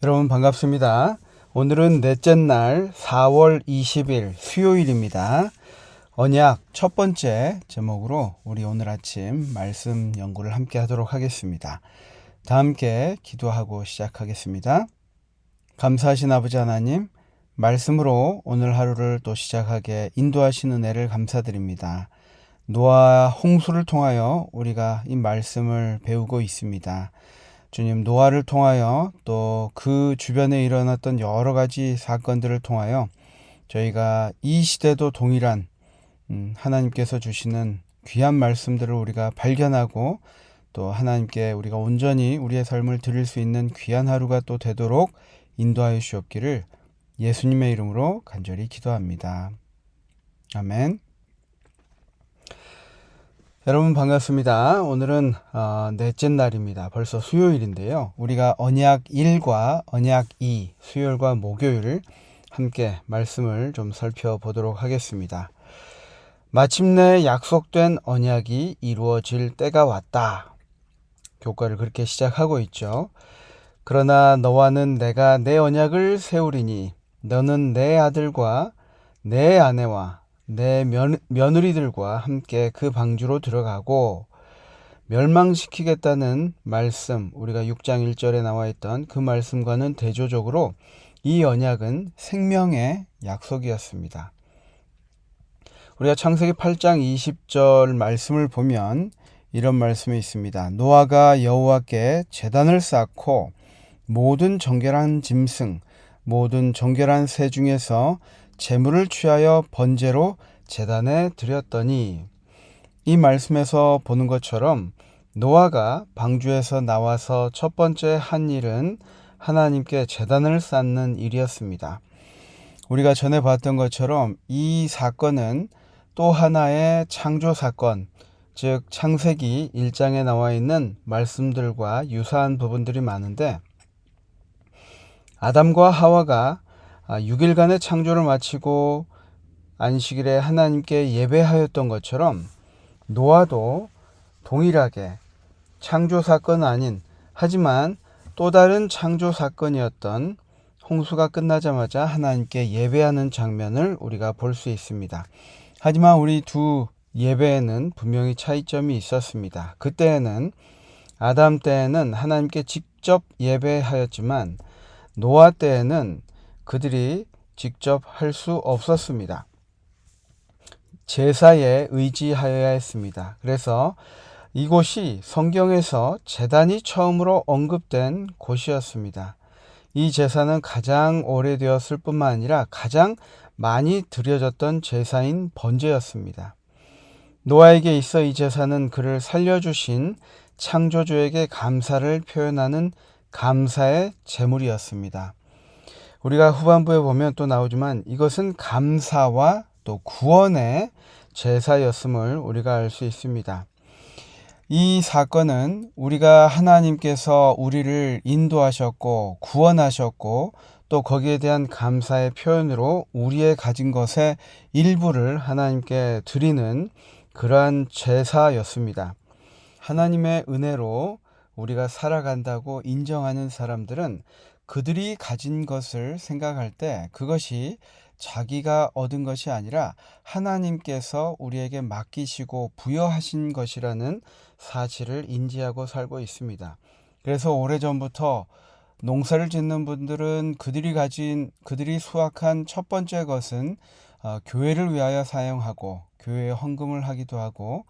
여러분 반갑습니다. 오늘은 넷째 날 4월 20일 수요일입니다. 언약 첫 번째 제목으로 우리 오늘 아침 말씀 연구를 함께 하도록 하겠습니다. 다 함께 기도하고 시작하겠습니다. 감사하신 아버지 하나님, 말씀으로 오늘 하루를 또 시작하게 인도하시는 은혜를 감사드립니다. 노아 홍수를 통하여 우리가 이 말씀을 배우고 있습니다. 주님, 노아를 통하여 또 그 주변에 일어났던 여러 가지 사건들을 통하여 저희가 이 시대도 동일한 하나님께서 주시는 귀한 말씀들을 우리가 발견하고 또 하나님께 우리가 온전히 우리의 삶을 드릴 수 있는 귀한 하루가 또 되도록 인도하여 주옵기를 예수님의 이름으로 간절히 기도합니다. 아멘. 여러분 반갑습니다. 오늘은 넷째 날입니다. 벌써 수요일인데요. 우리가 언약 1과 언약 2, 수요일과 목요일 함께 말씀을 좀 살펴보도록 하겠습니다. 마침내 약속된 언약이 이루어질 때가 왔다. 교과를 그렇게 시작하고 있죠. 그러나 너와는 내가 내 언약을 세우리니 너는 내 아들과 내 아내와 내 며느리들과 함께 그 방주로 들어가고 멸망시키겠다는 말씀, 우리가 6장 1절에 나와 있던 그 말씀과는 대조적으로 이 언약은 생명의 약속이었습니다. 우리가 창세기 8장 20절 말씀을 보면 이런 말씀이 있습니다. 노아가 여호와께 제단을 쌓고 모든 정결한 짐승, 모든 정결한 새 중에서 제물을 취하여 번제로 제단에 드렸더니, 이 말씀에서 보는 것처럼 노아가 방주에서 나와서 첫 번째 한 일은 하나님께 제단을 쌓는 일이었습니다. 우리가 전에 봤던 것처럼 이 사건은 또 하나의 창조 사건, 즉 창세기 1장에 나와 있는 말씀들과 유사한 부분들이 많은데, 아담과 하와가 6일간의 창조를 마치고 안식일에 하나님께 예배하였던 것처럼 노아도 동일하게 창조 사건은 아닌, 하지만 또 다른 창조 사건이었던 홍수가 끝나자마자 하나님께 예배하는 장면을 우리가 볼 수 있습니다. 하지만 우리 두 예배에는 분명히 차이점이 있었습니다. 그때에는 아담 때에는 하나님께 직접 예배하였지만 노아 때에는 그들이 직접 할 수 없었습니다. 제사에 의지하여야 했습니다. 그래서 이곳이 성경에서 제단이 처음으로 언급된 곳이었습니다. 이 제사는 가장 오래되었을 뿐만 아니라 가장 많이 드려졌던 제사인 번제였습니다. 노아에게 있어 이 제사는 그를 살려주신 창조주에게 감사를 표현하는 감사의 제물이었습니다. 우리가 후반부에 보면 또 나오지만 이것은 감사와 또 구원의 제사였음을 우리가 알 수 있습니다. 이 사건은 우리가 하나님께서 우리를 인도하셨고 구원하셨고 또 거기에 대한 감사의 표현으로 우리의 가진 것의 일부를 하나님께 드리는 그러한 제사였습니다. 하나님의 은혜로 우리가 살아간다고 인정하는 사람들은 그들이 가진 것을 생각할 때 그것이 자기가 얻은 것이 아니라 하나님께서 우리에게 맡기시고 부여하신 것이라는 사실을 인지하고 살고 있습니다. 그래서 오래전부터 농사를 짓는 분들은 그들이 수확한 첫 번째 것은 교회를 위하여 사용하고 교회에 헌금을 하기도 하고,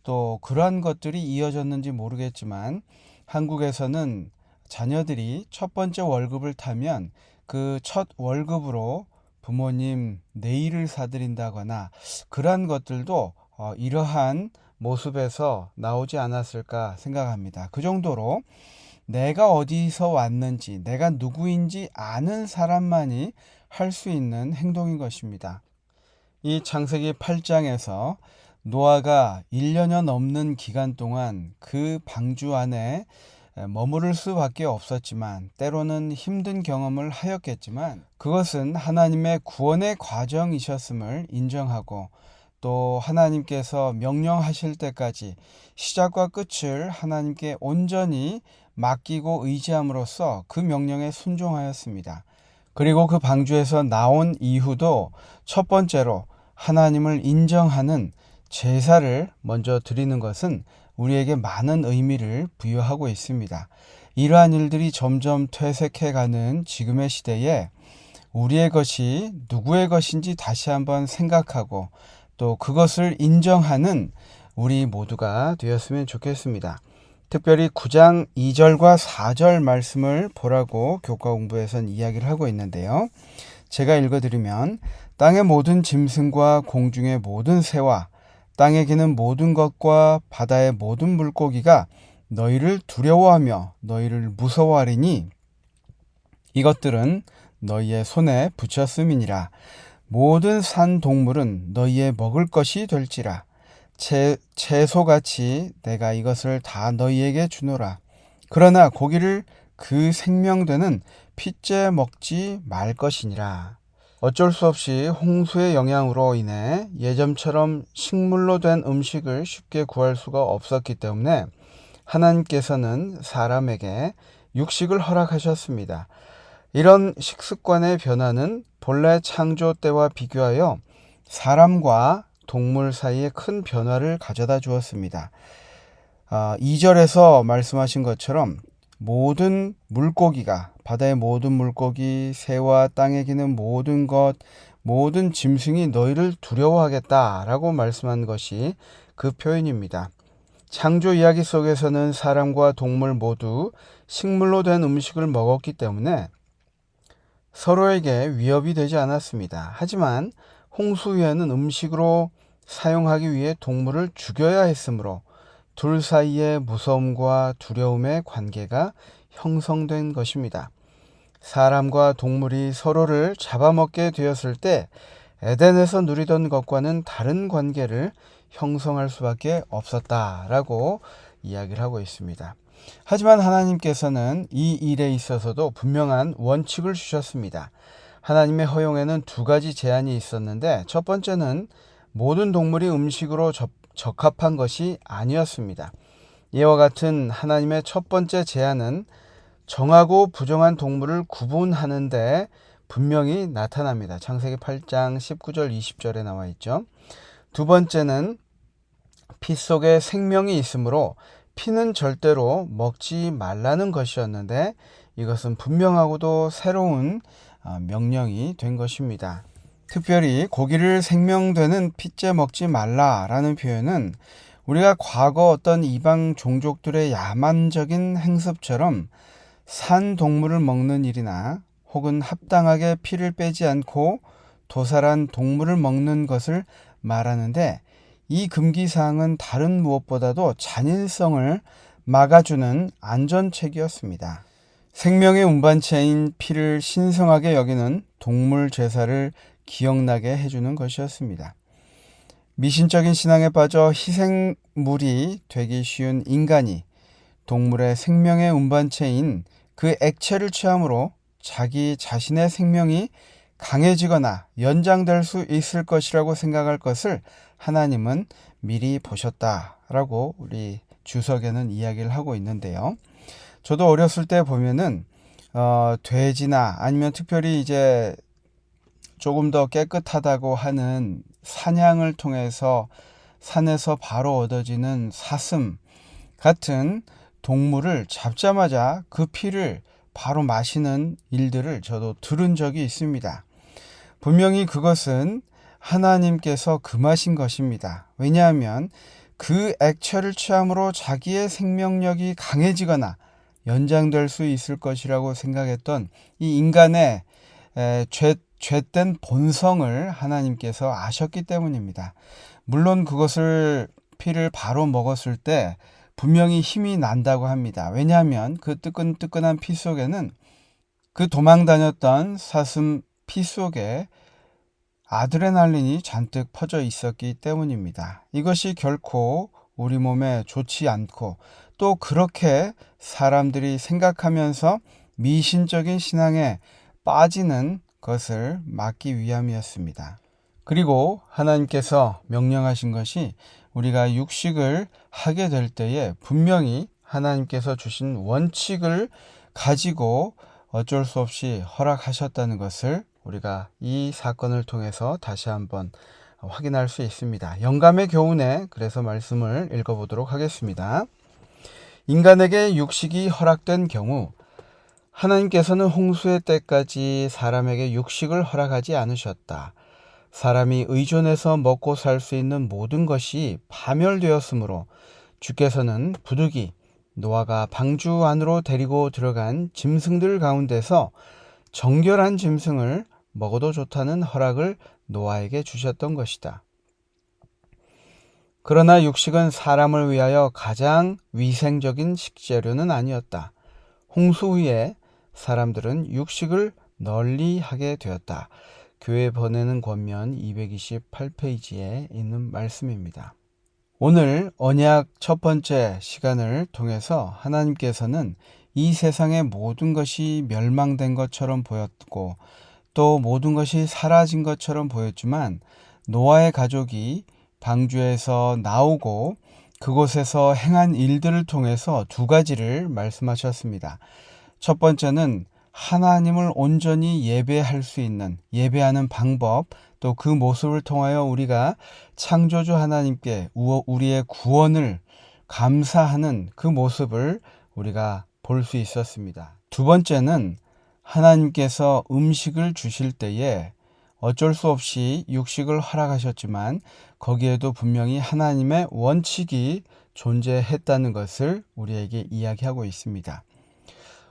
또 그러한 것들이 이어졌는지 모르겠지만 한국에서는 자녀들이 첫 번째 월급을 타면 그 첫 월급으로 부모님 네일을 사드린다거나 그러한 것들도 이러한 모습에서 나오지 않았을까 생각합니다. 그 정도로 내가 어디서 왔는지, 내가 누구인지 아는 사람만이 할 수 있는 행동인 것입니다. 이 창세기 8장에서 노아가 1년여 넘는 기간 동안 그 방주 안에 머무를 수밖에 없었지만, 때로는 힘든 경험을 하였겠지만 그것은 하나님의 구원의 과정이셨음을 인정하고, 또 하나님께서 명령하실 때까지 시작과 끝을 하나님께 온전히 맡기고 의지함으로써 그 명령에 순종하였습니다. 그리고 그 방주에서 나온 이후도 첫 번째로 하나님을 인정하는 제사를 먼저 드리는 것은 우리에게 많은 의미를 부여하고 있습니다. 이러한 일들이 점점 퇴색해가는 지금의 시대에 우리의 것이 누구의 것인지 다시 한번 생각하고 또 그것을 인정하는 우리 모두가 되었으면 좋겠습니다. 특별히 9장 2절과 4절 말씀을 보라고 교과 공부에선 이야기를 하고 있는데요. 제가 읽어드리면 땅의 모든 짐승과 공중의 모든 새와 땅에 기는 모든 것과 바다의 모든 물고기가 너희를 두려워하며 너희를 무서워하리니 이것들은 너희의 손에 붙였음이니라. 모든 산 동물은 너희의 먹을 것이 될지라. 채소같이 내가 이것을 다 너희에게 주노라. 그러나 고기를 그 생명되는 핏째 먹지 말 것이니라. 어쩔 수 없이 홍수의 영향으로 인해 예전처럼 식물로 된 음식을 쉽게 구할 수가 없었기 때문에 하나님께서는 사람에게 육식을 허락하셨습니다. 이런 식습관의 변화는 본래 창조 때와 비교하여 사람과 동물 사이에 큰 변화를 가져다 주었습니다. 2절에서 말씀하신 것처럼 모든 물고기가 바다의 모든 물고기, 새와 땅에 기는 모든 것, 모든 짐승이 너희를 두려워하겠다라고 말씀한 것이 그 표현입니다. 창조 이야기 속에서는 사람과 동물 모두 식물로 된 음식을 먹었기 때문에 서로에게 위협이 되지 않았습니다. 하지만 홍수 후에는 음식으로 사용하기 위해 동물을 죽여야 했으므로 둘 사이의 무서움과 두려움의 관계가 형성된 것입니다. 사람과 동물이 서로를 잡아먹게 되었을 때 에덴에서 누리던 것과는 다른 관계를 형성할 수밖에 없었다라고 이야기를 하고 있습니다. 하지만 하나님께서는 이 일에 있어서도 분명한 원칙을 주셨습니다. 하나님의 허용에는 두 가지 제한이 있었는데 첫 번째는 모든 동물이 음식으로 적합한 것이 아니었습니다. 이와 같은 하나님의 첫 번째 제한은 정하고 부정한 동물을 구분하는데 분명히 나타납니다. 창세기 8장 19절 20절에 나와 있죠. 두 번째는 피 속에 생명이 있으므로 피는 절대로 먹지 말라는 것이었는데 이것은 분명하고도 새로운 명령이 된 것입니다. 특별히 고기를 생명되는 핏째 먹지 말라라는 표현은 우리가 과거 어떤 이방 종족들의 야만적인 행습처럼 산 동물을 먹는 일이나 혹은 합당하게 피를 빼지 않고 도살한 동물을 먹는 것을 말하는데 이 금기사항은 다른 무엇보다도 잔인성을 막아주는 안전책이었습니다. 생명의 운반체인 피를 신성하게 여기는 동물 제사를 기억나게 해주는 것이었습니다. 미신적인 신앙에 빠져 희생물이 되기 쉬운 인간이 동물의 생명의 운반체인 그 액체를 취함으로 자기 자신의 생명이 강해지거나 연장될 수 있을 것이라고 생각할 것을 하나님은 미리 보셨다라고 우리 주석에는 이야기를 하고 있는데요. 저도 어렸을 때 보면은 돼지나 아니면 특별히 이제 조금 더 깨끗하다고 하는 사냥을 통해서 산에서 바로 얻어지는 사슴 같은 동물을 잡자마자 그 피를 바로 마시는 일들을 저도 들은 적이 있습니다. 분명히 그것은 하나님께서 금하신 것입니다. 왜냐하면 그 액체를 취함으로 자기의 생명력이 강해지거나 연장될 수 있을 것이라고 생각했던 이 인간의 죄된 본성을 하나님께서 아셨기 때문입니다. 물론 그것을 피를 바로 먹었을 때 분명히 힘이 난다고 합니다. 왜냐하면 그 뜨끈뜨끈한 피 속에는 그 도망 다녔던 사슴 피 속에 아드레날린이 잔뜩 퍼져 있었기 때문입니다. 이것이 결코 우리 몸에 좋지 않고 또 그렇게 사람들이 생각하면서 미신적인 신앙에 빠지는 것을 막기 위함이었습니다. 그리고 하나님께서 명령하신 것이 우리가 육식을 하게 될 때에 분명히 하나님께서 주신 원칙을 가지고 어쩔 수 없이 허락하셨다는 것을 우리가 이 사건을 통해서 다시 한번 확인할 수 있습니다. 영감의 교훈에 그래서 말씀을 읽어보도록 하겠습니다. 인간에게 육식이 허락된 경우 하나님께서는 홍수의 때까지 사람에게 육식을 허락하지 않으셨다. 사람이 의존해서 먹고 살 수 있는 모든 것이 파멸되었으므로 주께서는 부득이 노아가 방주 안으로 데리고 들어간 짐승들 가운데서 정결한 짐승을 먹어도 좋다는 허락을 노아에게 주셨던 것이다. 그러나 육식은 사람을 위하여 가장 위생적인 식재료는 아니었다. 홍수 후에 사람들은 육식을 널리 하게 되었다. 교회 보내는 권면 228페이지에 있는 말씀입니다. 오늘 언약 첫 번째 시간을 통해서 하나님께서는 이 세상의 모든 것이 멸망된 것처럼 보였고 또 모든 것이 사라진 것처럼 보였지만 노아의 가족이 방주에서 나오고 그곳에서 행한 일들을 통해서 두 가지를 말씀하셨습니다. 첫 번째는 하나님을 온전히 예배할 수 있는 예배하는 방법, 또 그 모습을 통하여 우리가 창조주 하나님께 우리의 구원을 감사하는 그 모습을 우리가 볼 수 있었습니다. 두 번째는 하나님께서 음식을 주실 때에 어쩔 수 없이 육식을 허락하셨지만 거기에도 분명히 하나님의 원칙이 존재했다는 것을 우리에게 이야기하고 있습니다.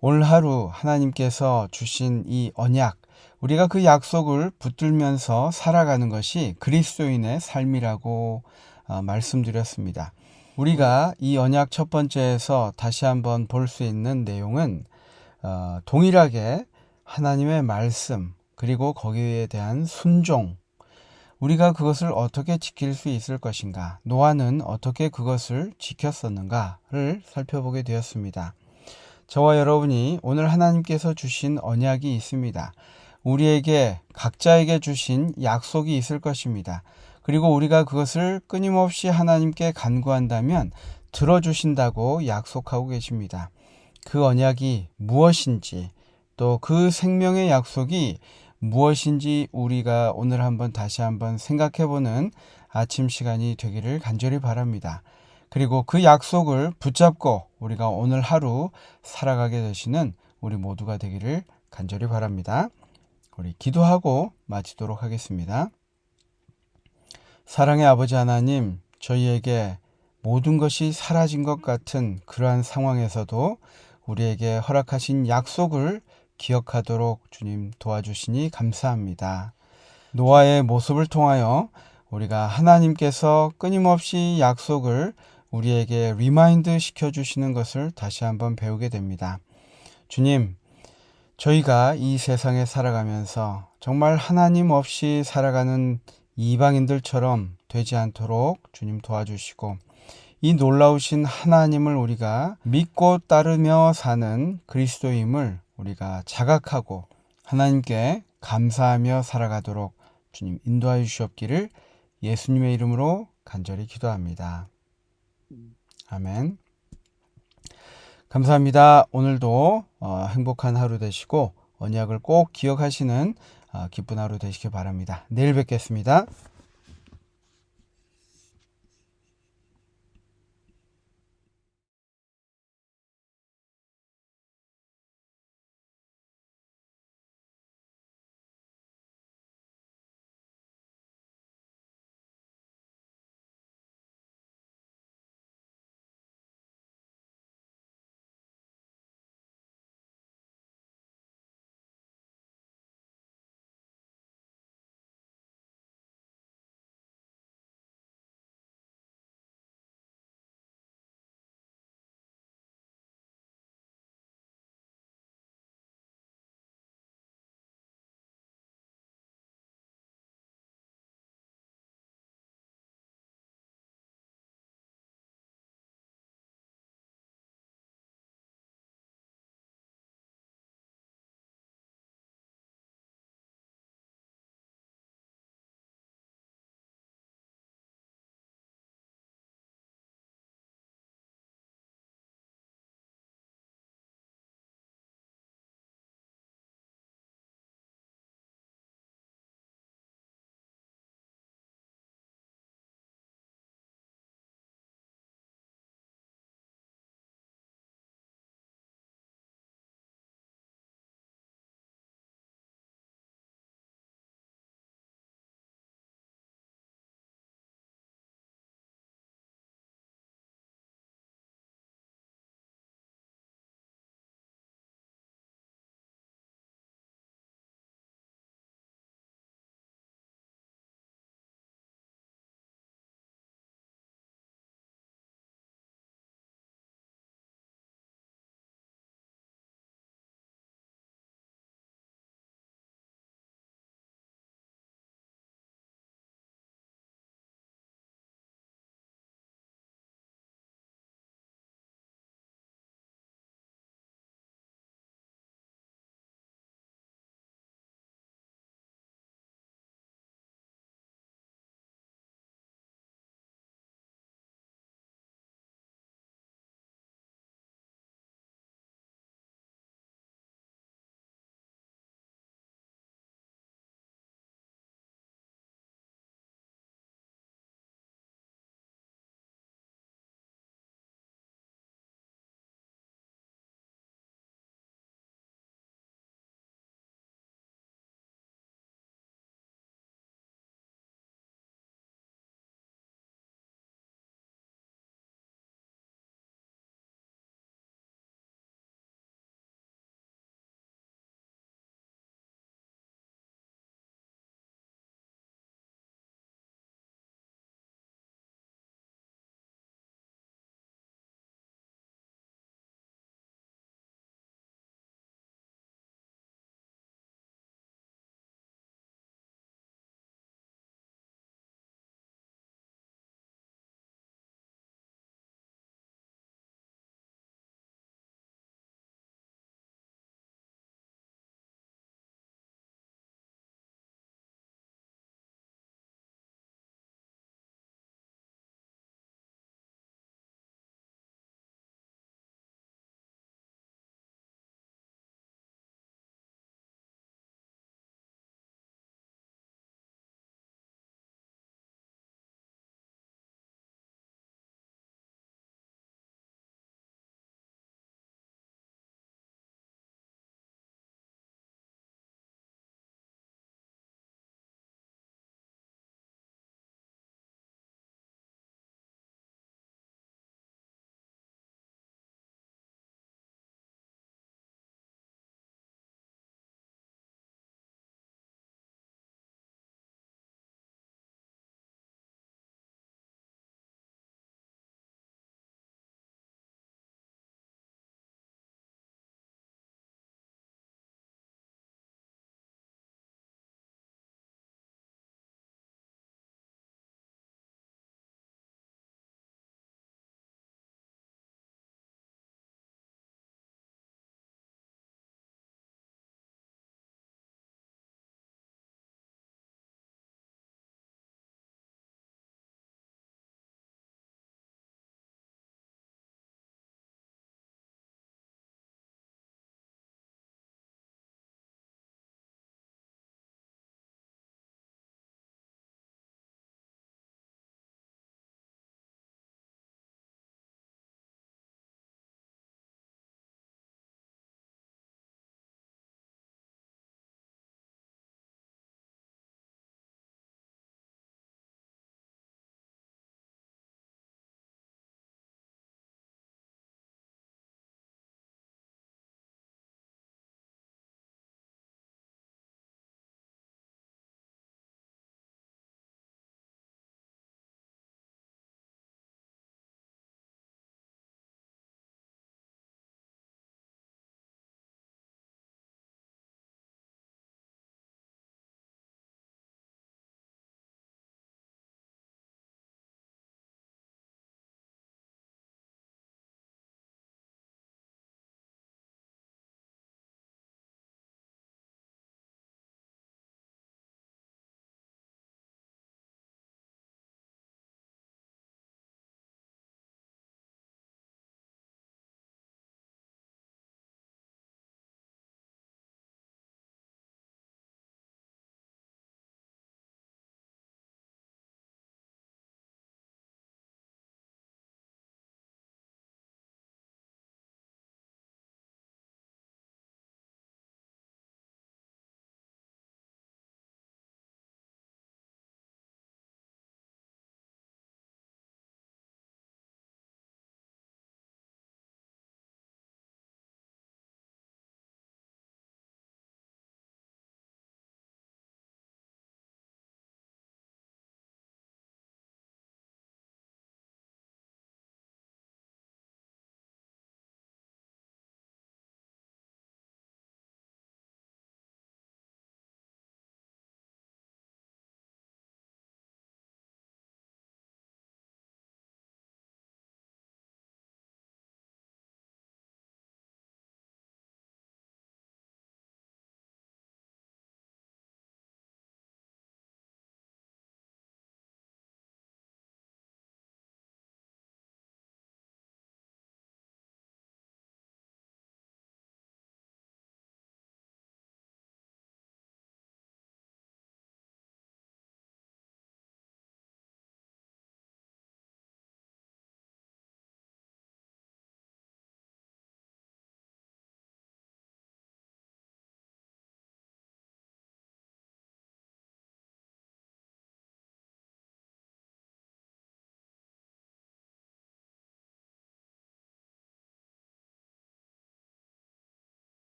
오늘 하루 하나님께서 주신 이 언약, 우리가 그 약속을 붙들면서 살아가는 것이 그리스도인의 삶이라고 말씀드렸습니다. 우리가 이 언약 첫 번째에서 다시 한번 볼 수 있는 내용은 동일하게 하나님의 말씀, 그리고 거기에 대한 순종, 우리가 그것을 어떻게 지킬 수 있을 것인가, 노아는 어떻게 그것을 지켰었는가를 살펴보게 되었습니다. 저와 여러분이 오늘 하나님께서 주신 언약이 있습니다. 우리에게 각자에게 주신 약속이 있을 것입니다. 그리고 우리가 그것을 끊임없이 하나님께 간구한다면 들어주신다고 약속하고 계십니다. 그 언약이 무엇인지, 또 그 생명의 약속이 무엇인지 우리가 오늘 한번 다시 한번 생각해보는 아침 시간이 되기를 간절히 바랍니다. 그리고 그 약속을 붙잡고 우리가 오늘 하루 살아가게 되시는 우리 모두가 되기를 간절히 바랍니다. 우리 기도하고 마치도록 하겠습니다. 사랑의 아버지 하나님, 저희에게 모든 것이 사라진 것 같은 그러한 상황에서도 우리에게 허락하신 약속을 기억하도록 주님 도와주시니 감사합니다. 노아의 모습을 통하여 우리가 하나님께서 끊임없이 약속을 우리에게 리마인드 시켜주시는 것을 다시 한번 배우게 됩니다. 주님, 저희가 이 세상에 살아가면서 정말 하나님 없이 살아가는 이방인들처럼 되지 않도록 주님 도와주시고 이 놀라우신 하나님을 우리가 믿고 따르며 사는 그리스도임을 우리가 자각하고 하나님께 감사하며 살아가도록 주님 인도하여 주시옵기를 예수님의 이름으로 간절히 기도합니다. 아멘. 감사합니다. 오늘도 행복한 하루 되시고 언약을 꼭 기억하시는 기쁜 하루 되시기 바랍니다. 내일 뵙겠습니다.